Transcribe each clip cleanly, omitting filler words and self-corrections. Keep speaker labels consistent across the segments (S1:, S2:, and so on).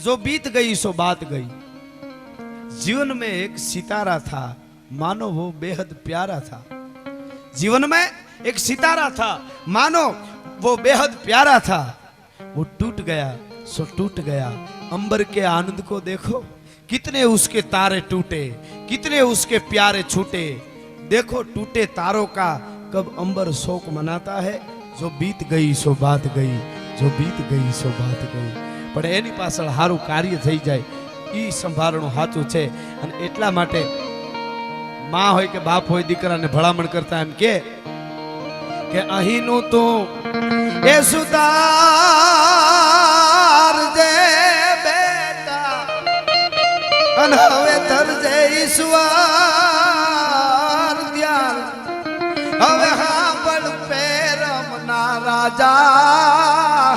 S1: जो बीत गई सो बात गई। जीवन में एक सितारा था, मानो वो बेहद प्यारा था। जीवन में एक सितारा था, मानो वो बेहद प्यारा था। वो टूट गया सो टूट गया। अंबर के आनंद को देखो, कितने उसके तारे टूटे, कितने उसके प्यारे छूटे। देखो टूटे तारों का कब अंबर शोक मनाता है। जो बीत गई सो बात गई, जो बीत गई सो बात गई। પણ એની પાછળ સારું કાર્ય થઈ જાય એ સંભાળણું સાચું છે। અને એટલા માટે માં હોય કે બાપ હોય દીકરાને ભલામણ કરતા એમ કે અહીંનું તું એ સુધાર દે બેટા, અને હવે તરજે ઈશ્વર ધ્યાન। હવે હાંભળ પેરમના રાજા,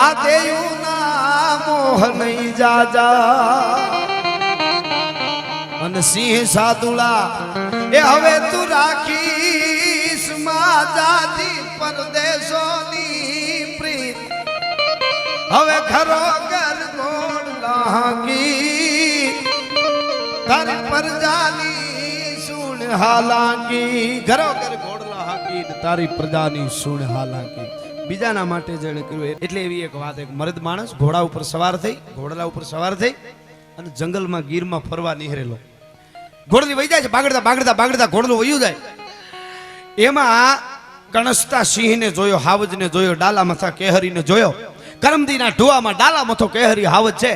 S1: આ દેયું ના મોહ નહીં જાજા। અને સિંહ સાદુલા એ હવે તું રાખીશ માજાથી પરદેશોની પ્રીત। હવે ઘરો ઘર ગોળ લાગી તારી પ્રજાની સુણ હાલાકી। ઘરો ઘર ગોળ લાગી તારી પ્રજાની સુણ હાલાકી। બીજાના માટે જેણે કર્યું એટલે એવી એક વાત, એક મર્દ માણસ ઘોડા ઉપર સવાર થઈ, ઘોડલા ઉપર સવાર થઈ અને જંગલમાં ગીરમાં ફરવા નીકળેલો। ઘોડલી વહી જાય છે, બાગડતા બાગડતા બાગડતા ઘોડલું વયું જાય। એમાં કણસતા સિંહને જોયો, હાવજને જોયો, ડાલા મથા કેહરીને જોયો। કરમદીના ઢુવામાં ડાલા મથો કેહરી હાવજ છે।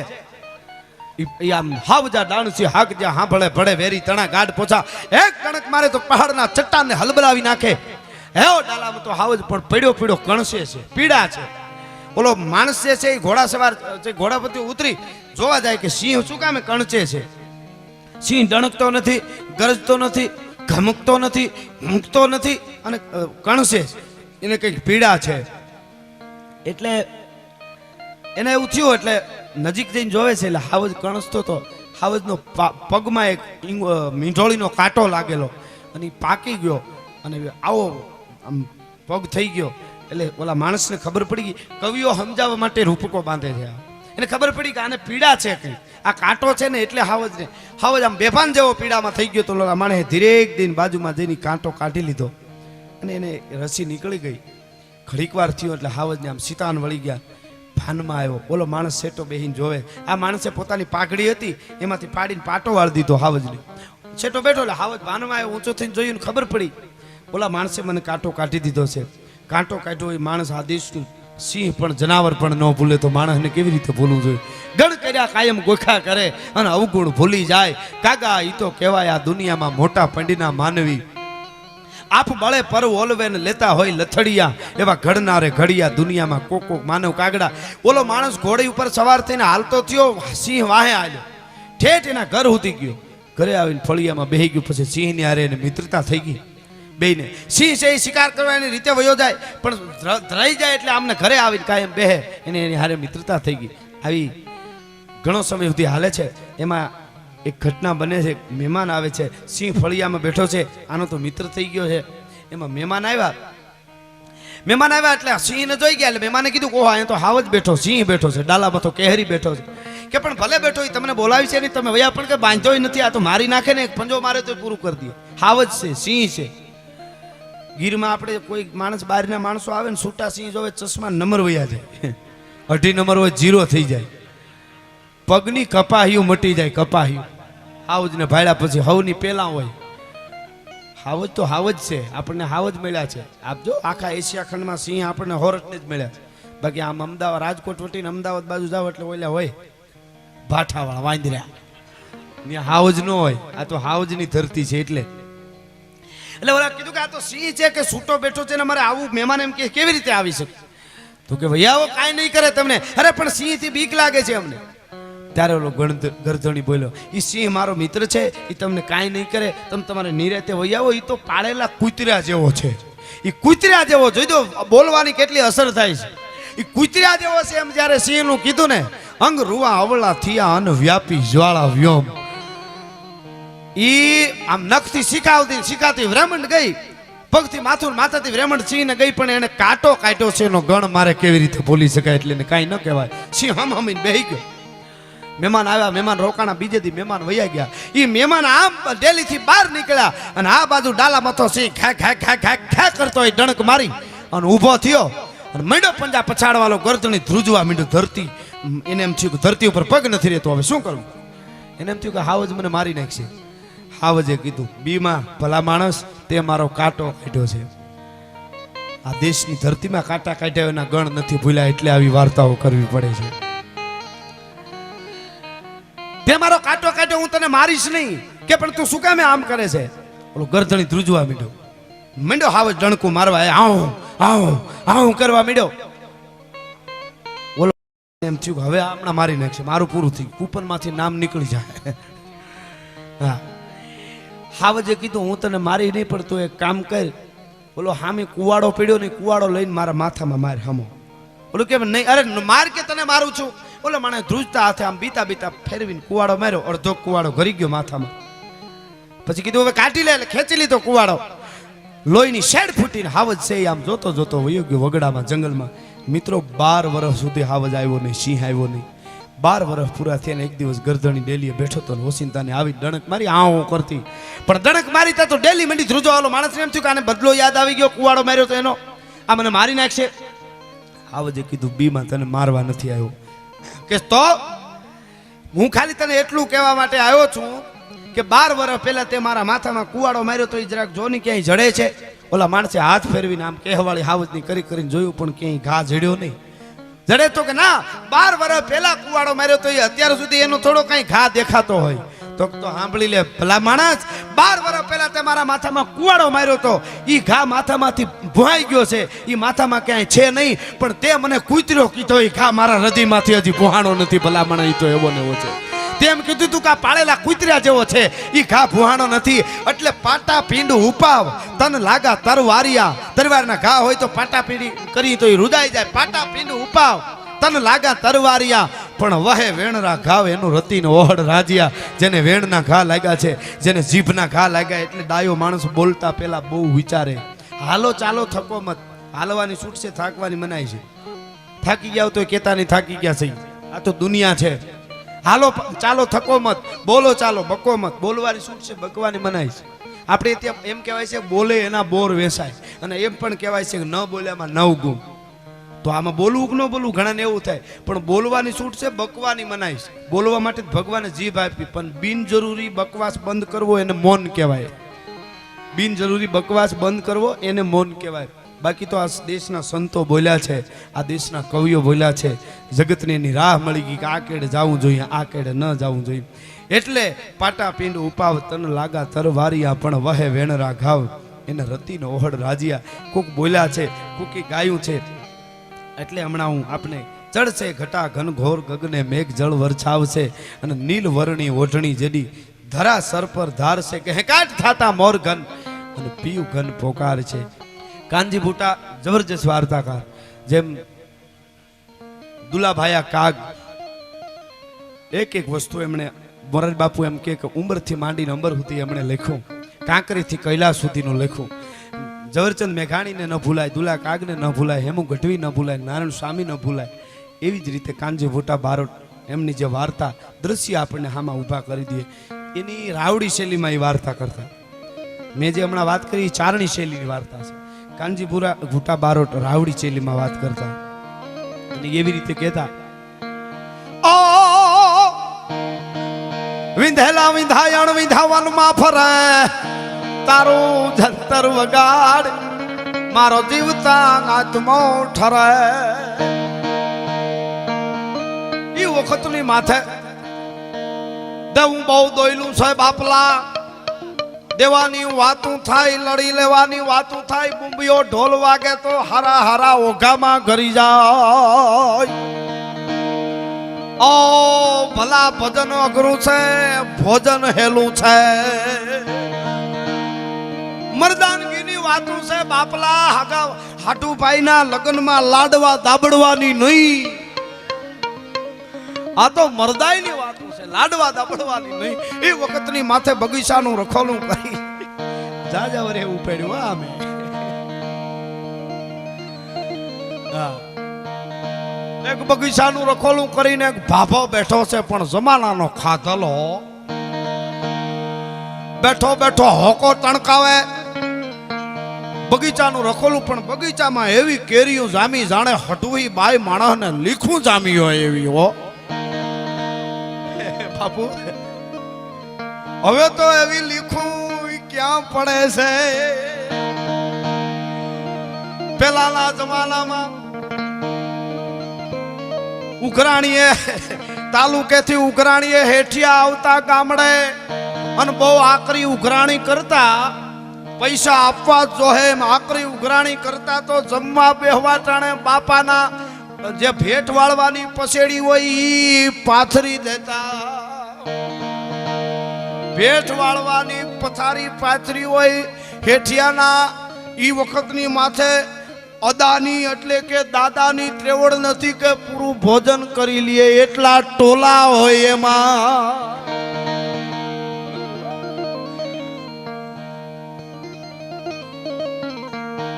S1: આમ હાવજા ડાણસી હાક જ્યાં હાંભળે ભળે વેરી તણા ગાઢ પોછા। એક કણક મારે તો પહાડના ચટ્ટાનને હલબલાવી નાખે। હેઓ ડાલામાં તો હાવજ પણ પડ્યો પડ્યો કણસે છે, પીડા છે। ઓલો માણસ જે છે એ ઘોડા સવાર ઘોડા પરથી ઉતરી જોવા જાય કે સિંહ શું કામે કણચે છે। સિંહ ડણકતો નથી, ગરજતો નથી, ધમકતો નથી, મૂકતો નથી અને કણસે એને કંઈક પીડા છે। એટલે એને એવું થયું, એટલે નજીક જઈને જોવે છે એટલે હાવજ કણસતો તો હાવજનો પગમાં એક મીંઢોળીનો કાંટો લાગેલો અને પાકી ગયો અને આવો આમ પગ થઈ ગયો। એટલે ઓલા માણસને ખબર પડી ગઈ। કવિઓ સમજાવવા માટે રૂપકો બાંધે છે। એને ખબર પડી કે આને પીડા છે કંઈ, આ કાંટો છે ને એટલે હાવજ આમ બેભાન જેવો પીડામાં થઈ ગયો। તો ઓલા માણસે ધીરેક દિન બાજુમાં જઈને કાંટો કાઢી લીધો અને એને રસી નીકળી ગઈ। ઘડીક વાર થયો એટલે હાવજને આમ સિતાન વળી ગયા, ભાનમાં આવ્યો। ઓલો માણસ સેટો બેહીને જોવે, આ માણસે પોતાની પાઘડી હતી એમાંથી પાડીને પાટો વાળી દીધો હાવજને। સેટો બેઠો એટલે હાવજ ભાનમાં આવ્યો, ઊંચો થઈને જોયું, ખબર પડી ઓલા માણસે મને કાંટો કાઢી દીધો છે। કાંટો કાઢ્યો એ માણસ આ દેશનું સિંહ પણ જનાવર પણ ન ભૂલે તો માણસને કેવી રીતે ભૂલવું જોઈએ। ગણ કર્યા કાયમ ગોખા કરે અને અવગુણ ભૂલી જાય। કાગા ઈ તો કહેવાય આ દુનિયામાં મોટા પંડીના માનવી। આપ બળે પર ઓલવે ને લેતા હોય લથડિયા, એવા ઘડનારે ઘડિયા દુનિયામાં કોક કોક માનવ કાગડા। ઓલો માણસ ઘોડી ઉપર સવાર થઈને હાલતો થયો, સિંહ વાહે આવ્યો, ઠેઠ એના ઘર સુધી ગયો। ઘરે આવીને ફળિયામાં બેહી ગયો, પછી સિંહની હારે એને મિત્રતા થઈ ગઈ બેને। સિંહ છે એ શિકાર કરવાની રીતે વયો જાય પણ રહી જાય એટલે આમને ઘરે આવીને કાયમ બેહે, એને એની હારે મિત્રતા થઈ ગઈ। આવી ઘણો સમય સુધી હાલે છે। એમાં એક ઘટના બને છે, મહેમાન આવે છે, સિંહ ફળિયામાં બેઠો છે, આનો તો મિત્ર થઈ ગયો છે। એમાં મહેમાન આવ્યા એટલે સિંહને જોઈ ગયા એટલે મહેમાને કીધું ઓહ અહીંયા તો હાવજ બેઠો, સિંહ બેઠો છે, ડાલામાં તો કેહરી બેઠો છે। કે પણ ભલે બેઠો એ તમને બોલાવી છે નહીં, તમે વયા પણ કે બાંધ્યો નથી, આ તો મારી નાખે ને, એક પંજો મારે તો પૂરું કરી દે। હાવજ છે, સિંહ છે। ગીરમાં આપણે કોઈ માણસ બહારના માણસો આવે ને છૂટા સિંહ જોવે, ચશ્મા નંબર વયા જાય, 2.5 નંબર હોય 0 થઈ જાય, પગની કપાહ્યું મટી જાય, કપાહ્યું। હાવજને ભાડ્યા પછી હવની પેલા હોય। હાવજ તો હાવજ છે, આપણને હાવજ મળ્યા છે। આપ જો આખા એશિયા ખંડમાં સિંહ આપણને હોરટને જ મળ્યા છે। બાકી આમ અમદાવાદ રાજકોટ વટીને અમદાવાદ બાજુ જાવ એટલે ઓલા હોય ભાઠાવાળા વાંદર્યા, ત્યાં હાવજ ન હોય। આ તો હાવજની ધરતી છે એટલે ઓલા કીધું કે આ તો સિંહ છે કે છૂટો બેઠો છે ને અમારે આવું મહેમાન એમ કે કેવી રીતે આવી શકે? તો કે ભાઈ આવો કાંઈ નહીં કરે તમને। અરે પણ સિંહ થી બીક લાગે છે અમને। ત્યારે ઓલો ગરધણી બોલ્યો, એ સિંહ મારો મિત્ર છે, એ તમને કાંઈ નહીં કરે, તમે તમારે નિરાતે વહી આવો। એ તો પાળેલા કૂતર્યા જેવો છે, એ કૂતર્યા જેવો જોઈ દો બોલવાની કેટલી અસર થાય છે। એ કૂતર્યા જેવો છે એમ જ્યારે સિંહ નું કીધું ને, અંગ રૂવા અવળા થયા અન વ્યાપી જ્વાળા વ્યોમ। ઈ આમ નખથી શીખાવતી શીખાતી બ્રાહ્મણ ગઈ પગથી માથું માથાથી વેમણ સિંહ ને ગઈ, પણ એને કાંટો કાઢ્યો છે એનો ગણ મારે કેવી રીતે ભૂલી શકાય, એટલે એને કાંઈ ન કહેવાય. સિંહ હમીને બેહી ગયો. મહેમાન આવ્યા, મહેમાન રોકાણા, બીજે દી મહેમાન વયા ગયા. એ મહેમાન આમ ડેલી થી બહાર નીકળ્યા અને આ બાજુ ડાલા મથો સિંહ ખા ખા ખા ખા ખા કરતો હોય ડણક મારી અને ઊભો થયો અને મંડ્યો પંજા પછાડવાલો, ગરદણી ધ્રુજવા માંડ્યો. ધરતી એને એમ થયું કે ધરતી ઉપર પગ નથી રહેતો, હવે શું કરવું? એને એમ થયું કે હાવજ મને મારી નાખશે. હાવજે કીધું, બીમાં ભલા માણસ, તે મારો કાંટો કાઢ્યો છે. આ દેશની ધરતીમાં કાંટા કાઢ્યા એના ગણ નથી ભૂલ્યા, એટલે આવી વાર્તાઓ કરવી પડે છે. તે મારો કાંટો કાઢ્યો, હું તને મારીશ નહીં. કે પણ તું શું કામ આમ કરે છે? ઓલો ગરદણી ધ્રુજવા માંડ્યો હાવજ ડણકું મારવા, આવું આવું આવું કરવા માંડ્યો. ઓલો એમ થયું કે હવે હમણાં મારી નાખશે, મારું પૂરું થયું, કૂપનમાંથી નામ નીકળી જાય. હા, હાવજે કીધું હું તને મારી નહીં, પણ તું એક કામ કર, બોલો હામે કુવાડો પીડ્યો ને કુવાડો લઈને મારા માથામાં માર હમો. બોલો કે નહીં, અરે માર કે તને મારું છું. બોલો મને ધ્રુજતા હાથે આમ બીતા બીતા ફેરવીને કુવાડો માર્યો, અડધો કુવાડો ઘરી ગયો માથામાં. પછી કીધું હવે કાઢી લે, એટલે ખેંચી લીધો કુવાડો. લોહીની શેડ ફૂટીને હાવજ છે આમ જોતો જોતો વયો ગયો વગડામાં, જંગલમાં. મિત્રો 12 વર્ષ સુધી હાવજ આવ્યો નહીં, સિંહ આવ્યો નહીં. 12 વર્ષ પૂરા થયા. એક દિવસ ગરદણી ડેલીએ બેઠો તો ઓસિંતાને આવી ડણક મારી આવું કરતી, પણ ડણક મારી તા તો ડેલી મંડી ધ્રુજો વાળો માણસ એમ થયું કે આને બદલો યાદ આવી ગયો, કુવાડો માર્યો તો એનો, આ મને મારી નાખશે. હાવજે કીધું બીમાં તને મારવા નથી આવ્યો, કે તો હું ખાલી તને એટલું કહેવા માટે આવ્યો છું કે 12 વર્ષ પહેલા તે મારા માથામાં કુવાડો માર્યો તો એ જરાક જોની ક્યાંય જડે છે. ઓલા માણસે હાથ ફેરવીને આમ કહેવાળી હાવજની કરીને જોયું, પણ ક્યાંય ઘા જડ્યો નહીં. જડે તો કે ના, 12 વર્ષ પહેલા કુવાડો માર્યો તો એ અત્યાર સુધી એનો થોડો કઈ ઘા દેખાતો હોય. તો સાંભળી લે ભલા માણસ, 12 વર્ષ પહેલા તે મારા માથામાં કુવાડો માર્યો તો ઈ ઘા માથામાંથી ભોવાઈ ગયો છે, ઈ માથામાં ક્યાંય છે નહીં, પણ તે મને કૂતર્યો કીધો ઈ ઘા મારા હૃદયમાંથી હજી ભોહાણો નથી. ભલા માણસ, ઈ તો એવો ને એવો છે. તેમ કીધું તું કે પાળેલા કૂતર્યા જેવો છે, ઈ ઘા ભોહાણો નથી. એટલે પાટા પીંડું ઉપાવ, તન લાગા તરવારિયા. તરવારના ઘા હોય તો પાટા પીંડી કરી તો ઈ રૂદાઈ જાય. પાટા પીંડું ઉપાવ, તન લાગા તરવારિયા. પણ વહે વેણના ઘાવ એનું રતીને ઓહડ રાજ્યા. જેને વેણના ઘા લાગ્યા છે, જેને જીભના ઘા લાગ્યા, એટલે ડાયો માણસ બોલતા પહેલા બહુ વિચારે. હાલો ચાલો થકો મત, હાલવાની છૂટ છે, થાકવાની મનાય છે. થાકી ગયા તો કેતા નહીં થાકી ગયા છે, આ તો દુનિયા છે. હાલો ચાલો થકો મત, બોલો ચાલો બકો મત, બોલવાની છૂટ છે, બકવાની મનાય છે. આપણે ત્યાં એમ કહેવાય છે બોલે એના બોર વેસાય, અને એમ પણ કહેવાય છે કે ન બોલ્યામાં 9 ગુણ. તો આમાં બોલવું કે ન બોલવું ઘણાને એવું થાય, પણ બોલવાની છૂટ છે, બકવાની મનાય છે. બોલવા માટે ભગવાને જીભ આપી, પણ બિનજરૂરી બકવાસ બંધ કરવો એને મૌન કહેવાય. બિનજરૂરી બકવાસ બંધ કરવો એને મૌન કહેવાય. બાકી તો આ દેશના સંતો બોલ્યા છે, આ દેશના કવિઓ બોલ્યા છે, જગતને એની રાહ મળી ગઈ કે આ કેડે જવું જોઈએ, આ કેડે ન જવું જોઈએ. એટલે પાટા પીંડ ઉપાવ, તન લાગા તરવારિયા. પણ વહે વેણરા ઘાવ એને રતીનો ઓહડ રાજ્યા. કોક બોલ્યા છે, કોકી ગાયું છે. એટલે હમણાં હું આપને ચડશે ઘટા ઘન ઘોર ગગને મેઘ જળ વરછાવશે, અને નીલ વર્ણી ઓઢણી જેડી ધરા સર પર ધારશે. કે હેકાટ થાતા મોર ઘન અને પીયું ઘન પોકાર છે. કાનજી બુટા જબરજસ્ત વાર્તાકાર, જેમ દુલાભાયા કાગ, એક એક વસ્તુ એમણે, મોરારી બાપુ એમ કે ઉંમરથી માંડીને અંબર સુધી એમણે લખ્યું, કાંકરીથી કૈલાસ સુધીનું લખ્યું. ઝવેરચંદ મેઘાણીને ન ભૂલાય, દુલા કાગને ન ભૂલાય, હેમુ ગઢવી ન ભૂલાય, નારાયણ સ્વામી ન ભૂલાય. એવી જ રીતે કાનજી ભૂટા બારોટ એમની જે વાર્તા દ્રશ્ય આપણને હામાં ઊભા કરી દે, એની રાવડી શૈલીમાં એ વાર્તા કરતા. મેં જે હમણાં વાત કરી ચારણી શૈલીની વાર્તા છે. કાનજી ભૂટા બારોટ રાવડી શૈલીમાં વાત કરતા, અને એવી રીતે કહેતા, ઓ વિંધેલા વિંધાયણ વિંધાવનમાં ફરે, તારું જંતર વગાડ મારો જીવતા આત્મો ઠરે. એ વખતની માથે દેવું બહુ દોયલું છે બાપલા. દેવાની વાતું થાય, લડી લેવાની વાતું થાય, બુંબીઓ ઢોલ વાગે તો હારા હારા ઓઘામાં ઘરી જાય. ઓ ભલા ભજન અઘરું છે, ભોજન હેલું છે. મરદાનગીની વાતું છે બાપલા. હાટુભાઈના લગ્નમાં લાડવા દાબડવાની નહીં. આ તો મરદાઈની વાતું છે, લાડવા દાબડવાની નહીં. એ વખતની માથે બગીચાનું રખોલું કરી જાજાવર એવું પડ્યું. અમે એક બગીચાનું રખોલું કરીને એક ભાભો બેઠો છે, પણ જમાનાનો ખાધલો બેઠો બેઠો હોકો તણકાવે. બગીચાનું રખોલું, પણ બગીચામાં એવી કેરીઓ જામી જાણે હટવી બાઈ માણસને લીખું જામી હોય એવી. હો બાપુ, હવે તો એવી લીખું ક્યાં પડે છે? પેલાના જમાનામાં ઉઘરાણીએ તાલુકેથી ઉઘરાણીએ હેઠિયા આવતા ગામડે અને બહુ આકરી ઉઘરાણી કરતા, પૈસા આપવા જોહે એમ આકરી ઉઘરાણી કરતા તો જમવા બેહવા ટાણે બાપાના જે ભેટ વાળવાની પસેડી હોય ઈ પાથરી દેતા. ભેટ વાળવાની પથારી પાથરી હોય હેઠિયાના. ઈ વખતની માથે અદાની એટલે કે દાદાની ત્રેવડ નથી કે પૂરું ભોજન કરી લઈએ એટલા ટોલા હોય એમાં.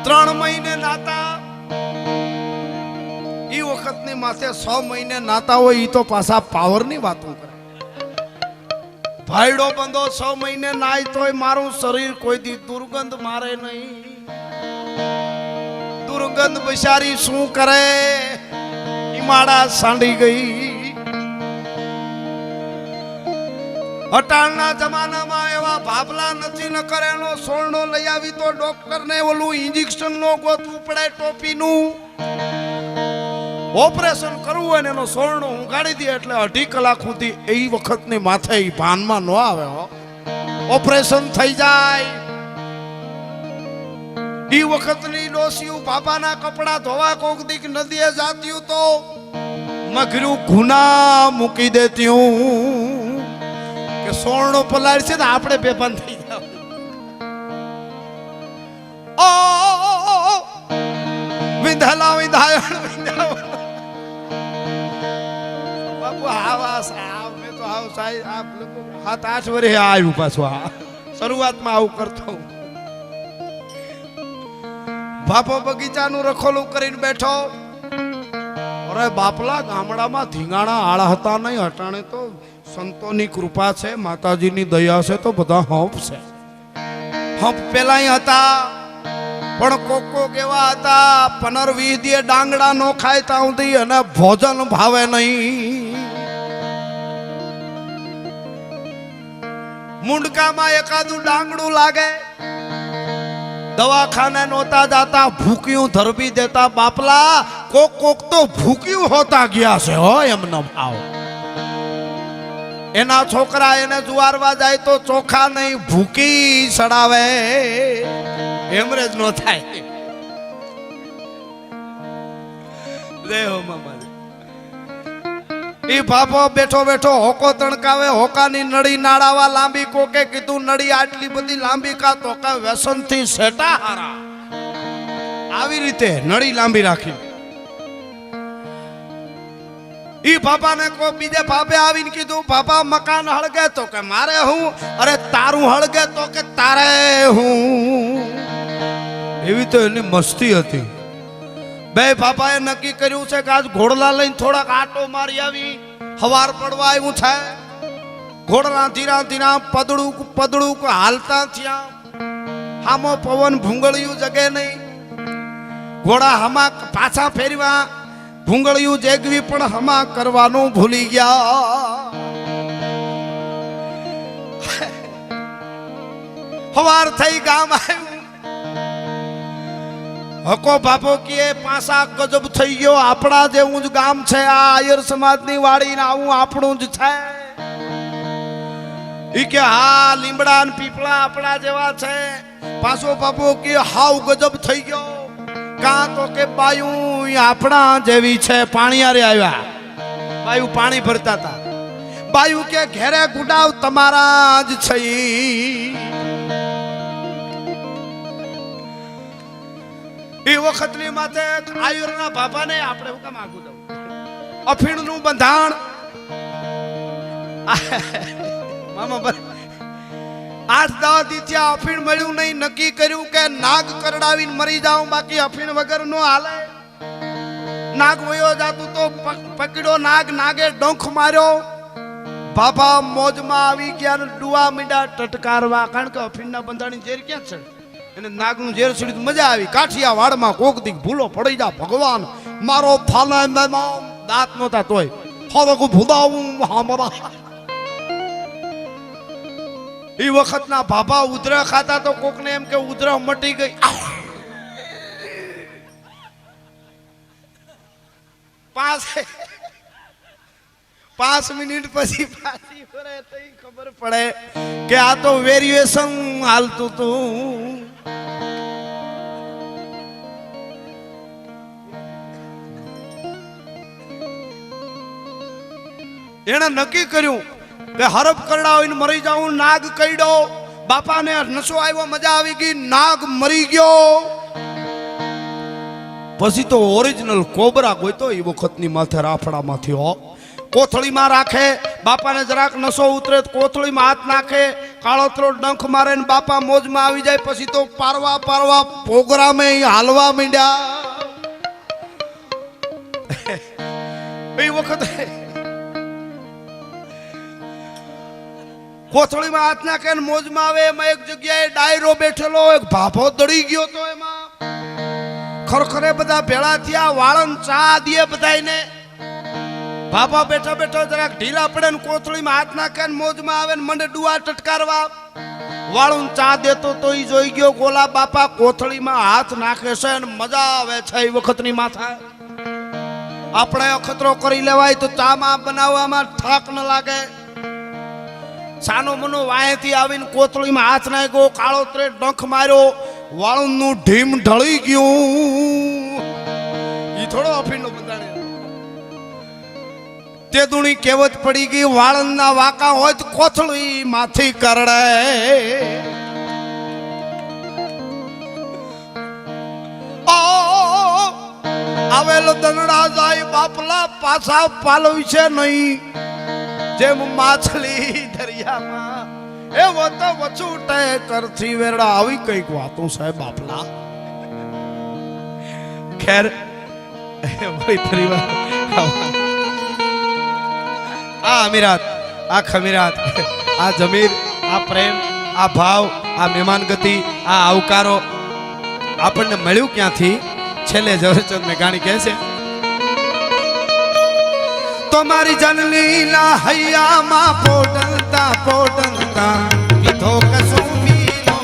S1: ત્રણ મહિને નાતા. ઈ વખતની માથે 6 મહિને નાતા હોય ઈ તો પાછા પાવરની વાતો કરે. ભાઈડો બંધો 6 મહિને નાય તોય મારું શરીર કોઈ દી દુર્ગંધ મારે નહીં. દુર્ગંધ બિચારી શું કરે? ઈમાડા સાંડી ગઈ. અટાણના જમાનામાં એવા ભાભલા નથી, ન કરે એનો સોળનો લઈ આવી તો ડોક્ટર ને ઓલું ઇન્જેક્શન નો ગોતવું પડે ટોપીનું. ઓપરેશન કરવું હોય ને એનો સોળનો ઉગાડી દે એટલે 2.5 કલાક સુધી એ વખતની માથે ભાનમાં ન આવે. ઓપરેશન થઈ જાય. ઈ વખતની ડોસીયું બાપાના કપડા ધોવા કોક દીક નદીએ જાત્યું તો મઘરું ગુના મૂકી દેતી હું કે સોળનો પલાળ છે ને આપણે બેભાન થઈ જાવ. ઓ વિંધાલા વિંધાયણ બાપુ આવા સાવ મેં તો આવ સાહેબ આપ લોકો 7-8 વર્ષે આવ્યું પાછું. આ શરૂઆતમાં આવું કરતો. બાપો બગીચાનું રખોલું કરીને બેઠો. અરે બાપલા, ગામડામાં ધીંગાણા આળા હતા નહીં. અટાણે તો સંતોની કૃપા છે, માતાજીની દયા છે તો બધા હંપ છે. હંપ પેલા હતા, પણ કોક એવા હતા 15-20 દી ડાંગડા નો ખાય ત્યાં સુધી અને ભોજન ભાવે નહીં. મુંડકામાં એકાદું ડાંગડું લાગે, દવાખાને નહોતા જાતા, ભૂક્યું ધરબી દેતા. બાપલા, કોક તો ભૂક્યું હોતા ગયા છે. હો એમનો ભાવ. એના છોકરા એને જુવારવા જાય તો ચોખા નહીં ભૂકી સડાવે. એમરેજ નો થાય. દેહો મામા ઈ બાપો બેઠો બેઠો હોકો તણકાવે. હોકાની નળી નાડાવા લાંબી. કોકે કીધું નળી આટલી બધી લાંબી કા તો કા વ્યસન થી સેટા હારા. આવી રીતે નળી લાંબી રાખી. ઈ બાપાને કો બીજે બાપે આવીને કીધું, બાપા મકાન હળગે તો કે મારે હું. અરે તારું હળગે તો કે તારે હું. એવી તો એની મસ્તી હતી. બે બાપાએ નક્કી કર્યું છે કે આજ ઘોડલા લઈને થોડાક આટો મારી આવી. હવાર પડવા આવ્યું છે. ઘોડલા ધીરા ધીરા પદડું હાલતા થયા. હામો પવન ભૂંગળિયું જગે નહીં. ઘોડા હમા પાછા ફેરવા ભૂંગળિયું જેગવી પણ હમા કરવાનું ભૂલી ગયા. હવાર થઈ ગામ આવ્યું. હકો બાપો કે 5 ગજબ થઈ ગયો. આપણા જેવું જ ગામ છે આ. આયર સમાજની વાડી ને આવું આપણું જ છે. ઈ કે હા, લીમડા ને પીપળા આપણા જેવા છે. પાછો બાપો કે હાવ ગજબ થઈ ગયો. કાં તો કે બાયું આપણા જેવી છે. પાણીયારે આવ્યા. બાયું પાણી ભરતા હતા. બાયું કે ઘેરે ગુડાવ તમારા જ છે. એ વખતની માથે આયુરના બાપાને આપણે હું કામ આગું દઉં. અફીણનું બંધાણ મામા 8-10 દી ત્યાં અફીણ મળ્યું નહીં. નક્કી કર્યું કે નાગ કરડાવીને મરી જાઉં, બાકી અફીણ વગર નો હાલે. નાગ વયો જાતું તો પકડ્યો નાગ, નાગે ડંખ માર્યો. બાબા મોજમાં આવી ગયા ને ડુઆ મીંડા ટટકારવા, કારણ કે અફીણના બંધાણી ઝેર ક્યાં છે એને નાગનું ઝેર છોડી મજા આવી. કાઠિયા વાડમાં કોક દી ભૂલો પડી જા ભગવાન મારો ફાલા દાંત નહોતા તોય હવે ભૂદાવું હામરા. એ વખતના બાબા ઉધરા ખાતા તો કોકને એમ કે ઉધરા મટી ગઈ. 5 મિનિટ પછી પાછી ફરે તો ખબર પડે કે આ તો વેરિએશન હાલતું તું. એને નક્કી કર્યું કે હરફ કરડાવીને મરી જાઉં. નાગ કઈડો, બાપાને નશો આવ્યો, મજા આવી ગઈ, નાગ મરી ગયો. પછી તો ઓરિજિનલ કોબરા ગોઈતો એ વખતની માથે રાફડામાંથી હો. કોથળીમાં રાખે, બાપાને જરાક નશો ઉતરે કોથળીમાં હાથ નાખે, કાળોતરો ડંખ મારે ને બાપા મોજમાં આવી જાય. પછી તો પારવા પારવા પ્રોગ્રામે હાલવા માંડ્યા. એ વખતે કોથળીમાં હાથ નાખે ને મોજમાં આવે. એમાં એક જગ્યાએ ડાયરો બેઠેલો, એક ભાભો દળી ગયો તો એમાં ખરખરે બધા ભેળા થયા. વાળન ચા દે બધાને. બાપા બેઠા બેઠા જરાક ઢીલા પડે ને કોથળીમાં હાથ નાખે ને મોજમાં આવે ને મને ડુઆ ટટકારવા. વાળું ચા દેતો તો ઈ જોઈ ગયો ગોલા બાપા કોથળીમાં હાથ નાખે છે ને મજા આવે છે. એ વખતની માથા આપણે અખતરો કરી લેવાય તો ચામાં બનાવવામાં થાક ન લાગે. સાનો મનો વાહેથી આવીને કોથળીમાં હાથ નાખ્યો, કાળોતરે ડંખ માર્યો, વાળુંનું ઢીમ ઢળી ગયું. ઈ થોડો અફીણનો બંધાણે. તે દુણી કહેવત પડી ગઈ, વાળંદના વાકા હોય તો કોથળી માથી કરડે. આવેલો દનડા જાય બાપલા પાછા પાલવી છે નહીં. જેમ માછલી દરિયામાં એવો તો વછૂટે કરથી વેરડા. આવી કઈક વાતો સાહેબ બાપલા. ખેર ફરી વાર આ અમીરાત, આ ખમીરાત, આ જમીર, આ પ્રેમ, આ ભાવ, આ મહેમાન ગતિ, આ આવકારો આપણને મળ્યું ક્યાંથી? છેલ્લે ઝવેરચંદ મેઘાણી કહે છે, તમારી જનલીલા હૈયામાં પોડલતા પોડલતા પીધો કસું પીલો.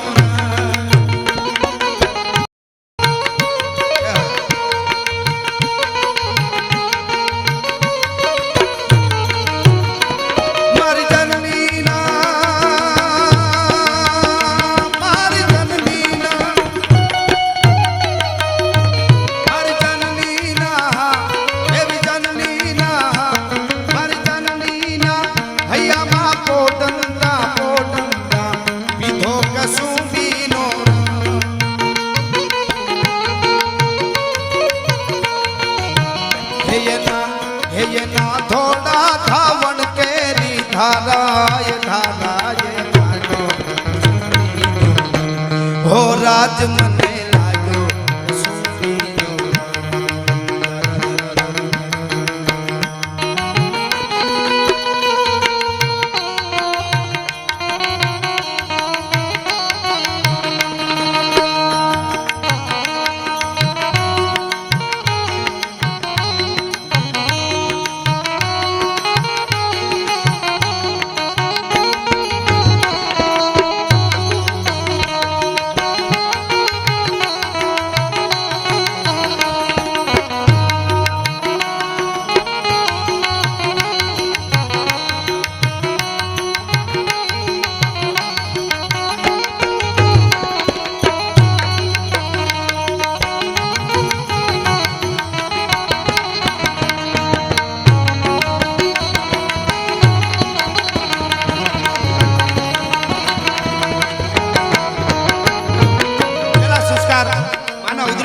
S1: हो राज मने लागो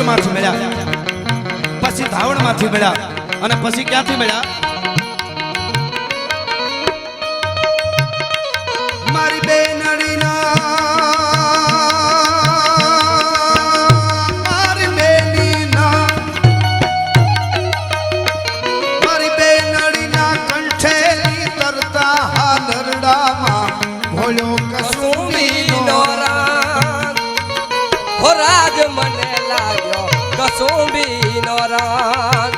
S1: માંથી મળ્યા, પછી ધાવણ માંથી મળ્યા, અને પછી ક્યાંથી મળ્યા? મારી બેનડીના
S2: રાગ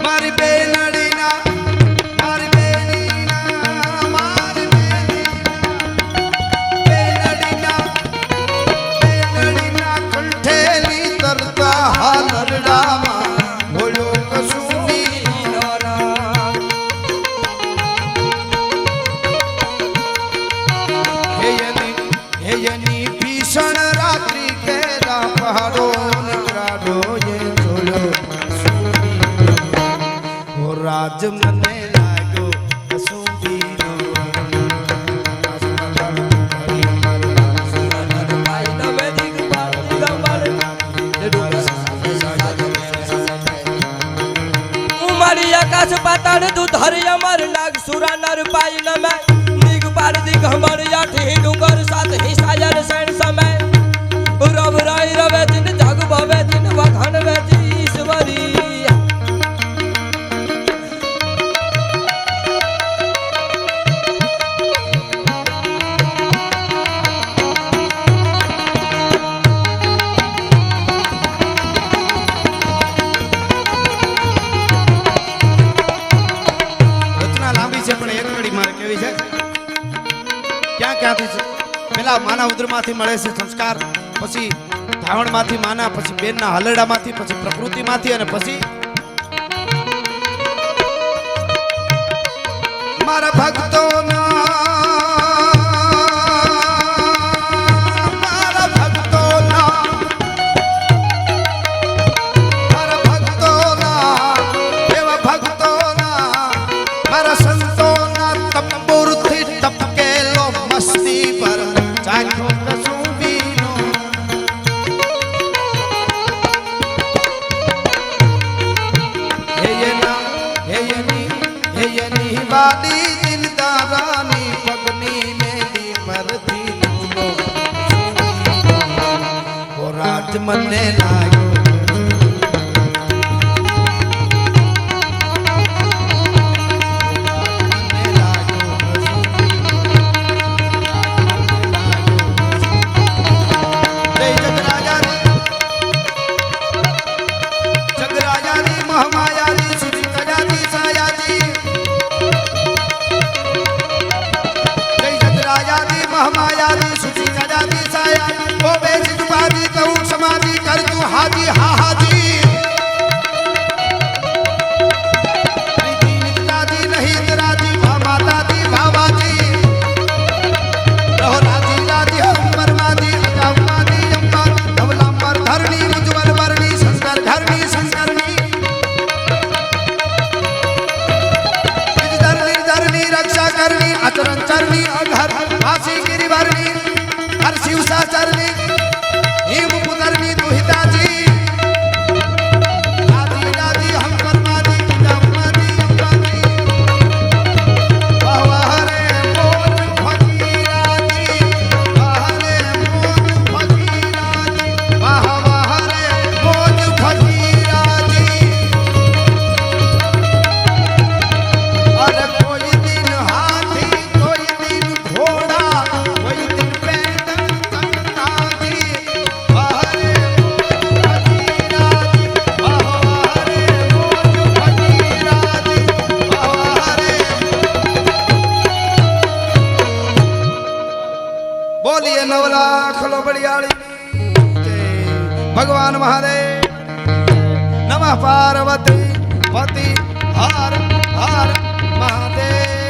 S1: મારી બેનડીના મારી બેનડીના મારી બેનડીના બેનડીના કંઠેલી તરતા હાલરડામાં બોલો કસુંબીનો
S2: રાગ
S1: હેયની ભીષણ રાત્રિ કેરા પહાડો નિકરાડો એ જોયો ઓ રાજ મને લાગ્યો કસુંબીનો
S2: ઉમરી આકાશ પાતાળ તું ધરી અમર નાગ સુરા નર પાઈ નમે દિગપાર દિગંબર યાઠી ડુંગર સાત હિસાયર સૈન સમય રવ રાય રવે દિન જગ ભવે દિન વખણ વેતી ઈશ્વરી
S1: રચના લાંબી છે પણ એક કડી મારે કેવી છે ક્યાં ક્યાંથી છે પેલા માના ઉદરમાંથી મળે છે સંસ્કાર પછી ધાવણમાંથી માના પછી બેનના હલરડામાંથી પછી પ્રકૃતિમાંથી અને પછી મારા ભક્તોના મારા ભક્તોના મારા ભક્તોના એવા ભક્તોના મારા સંતોના તંબુરથી ટપકેલો મસ્તી પર ચાખ્યો કસુંબીનો હેયની વાડી દિલદારાની પગની મેલી પરથી લૂલો ઓ રાજ મને લાગ્યો महामायादी सुची गजादी साया ओ बेजी दुबादी कहूँ समाधि कर तू हाजी हा हाजी प्रीति निकलादी नहीं तेराजी भा मातादी भावाजी रहो राजी राजी अंबर मादी अजामादी अंबर धवलांबर धरणी उज्जवल वर्णी शंकर घरणी शंकरणी धरणी रक्षा करनी अचरण चरणी अघर वासी गिरिवरणी हर शिवसा चरणी हिम पुदरणी दुहिताजी राजी राजी हम परमादी जमादी अंबादी वाहरे मोर फकीराजी वाहरे मोर फकीराजी वाहरे मोर फकीराजी अरे कोई दिन हाथी कोई दिन घोड़ा कोई दिन पैदल कंकाजी बाहरे फकीराजी बाहरे फकीराजी बाहरे बोलिए नवलाख लो बड़ियाली भगवान महादेव नमः पार्वती पति हर हर महादेव।